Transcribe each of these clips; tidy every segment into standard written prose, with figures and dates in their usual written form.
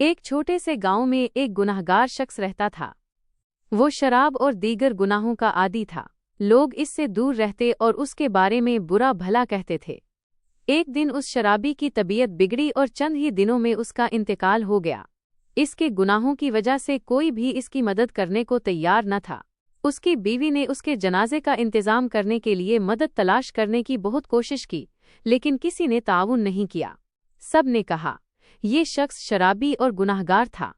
एक छोटे से गांव में एक गुनाहगार शख्स रहता था। वो शराब और दीगर गुनाहों का आदी था। लोग इससे दूर रहते और उसके बारे में बुरा भला कहते थे। एक दिन उस शराबी की तबीयत बिगड़ी और चंद ही दिनों में उसका इंतकाल हो गया। इसके गुनाहों की वजह से कोई भी इसकी मदद करने को तैयार न था। उसकी बीवी ने उसके जनाजे का इंतजाम करने के लिए मदद तलाश करने की बहुत कोशिश की, लेकिन किसी ने ताउन नहीं किया। सब ने कहा, ये शख्स शराबी और गुनाहगार था,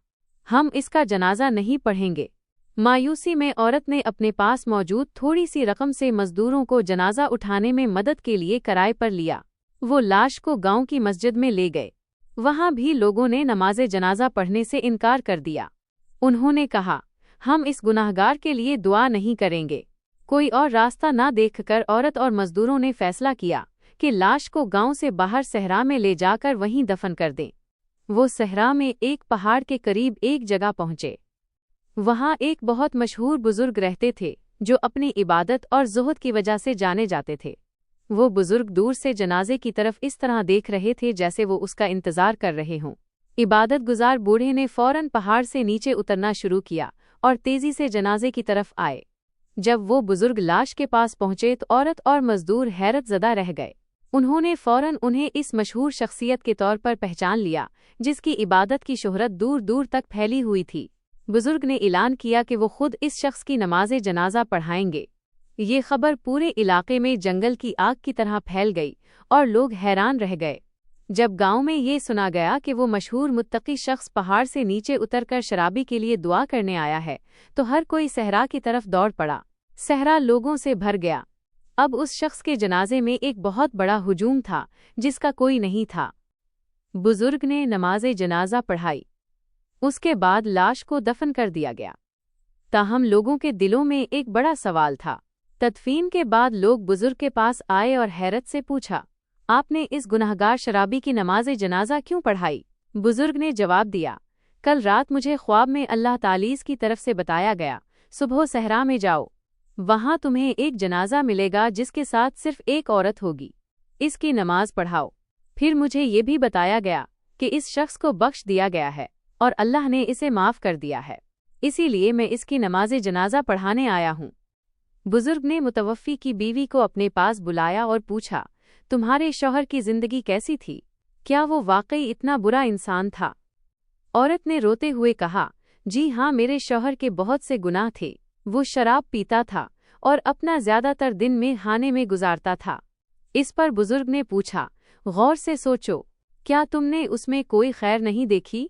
हम इसका जनाजा नहीं पढ़ेंगे। मायूसी में औरत ने अपने पास मौजूद थोड़ी सी रकम से मजदूरों को जनाजा उठाने में मदद के लिए किराए पर लिया। वो लाश को गांव की मस्जिद में ले गए। वहां भी लोगों ने नमाज़े जनाजा पढ़ने से इनकार कर दिया। उन्होंने कहा, हम इस गुनाहगार के लिए दुआ नहीं करेंगे। कोई और रास्ता ना देखकर औरत और मजदूरों ने फैसला किया कि लाश को गांव से बाहर सहरा में ले जाकर वहीं दफन कर दें। वो सहरा में एक पहाड़ के करीब एक जगह पहुंचे। वहां एक बहुत मशहूर बुजुर्ग रहते थे जो अपनी इबादत और ज़ुहद की वजह से जाने जाते थे। वो बुजुर्ग दूर से जनाजे की तरफ इस तरह देख रहे थे जैसे वो उसका इंतजार कर रहे हों। इबादत गुजार बूढ़े ने फौरन पहाड़ से नीचे उतरना शुरू किया और तेजी से जनाजे की तरफ आए। जब वो बुजुर्ग लाश के पास पहुंचे तो औरत और मजदूर हैरत ज़दा रह गए। उन्होंने फौरन उन्हें इस मशहूर शख्सियत के तौर पर पहचान लिया जिसकी इबादत की शोहरत दूर दूर तक फैली हुई थी। बुजुर्ग ने ऐलान किया कि वो खुद इस शख्स की नमाज़े जनाजा पढ़ाएंगे। ये खबर पूरे इलाके में जंगल की आग की तरह फैल गई और लोग हैरान रह गए। जब गांव में ये सुना गया कि वो मशहूर मुत्तकी शख्स पहाड़ से नीचे उतरकर शराबी के लिए दुआ करने आया है, तो हर कोई सहरा की तरफ दौड़ पड़ा। सहरा लोगों से भर गया। अब उस शख्स के जनाजे में एक बहुत बड़ा हुजूम था जिसका कोई नहीं था। बुजुर्ग ने नमाज़े जनाजा पढ़ाई। उसके बाद लाश को दफन कर दिया गया। ताहम लोगों के दिलों में एक बड़ा सवाल था। तदफीन के बाद लोग बुजुर्ग के पास आए और हैरत से पूछा, आपने इस गुनाहगार शराबी की नमाज़े जनाजा क्यों पढ़ाई? बुजुर्ग ने जवाब दिया, कल रात मुझे ख्वाब में अल्लाह तालीस की तरफ से बताया गया, सुबह सहरा में जाओ, वहां तुम्हें एक जनाजा मिलेगा जिसके साथ सिर्फ एक औरत होगी। इसकी नमाज पढ़ाओ। फिर मुझे ये भी बताया गया कि इस शख्स को बख्श दिया गया है और अल्लाह ने इसे माफ़ कर दिया है, इसीलिए मैं इसकी नमाज़े जनाजा पढ़ाने आया हूँ। बुजुर्ग ने मुतवफ़्फ़ी की बीवी को अपने पास बुलाया और पूछा, तुम्हारे शौहर की जिंदगी कैसी थी? क्या वो वाकई इतना बुरा इंसान था? औरत ने रोते हुए कहा, जी हाँ, मेरे शौहर के बहुत से गुनाह थे। वो शराब पीता था और अपना ज़्यादातर दिन में खाने में गुजारता था। इस पर बुजुर्ग ने पूछा, गौर से सोचो, क्या तुमने उसमें कोई खैर नहीं देखी?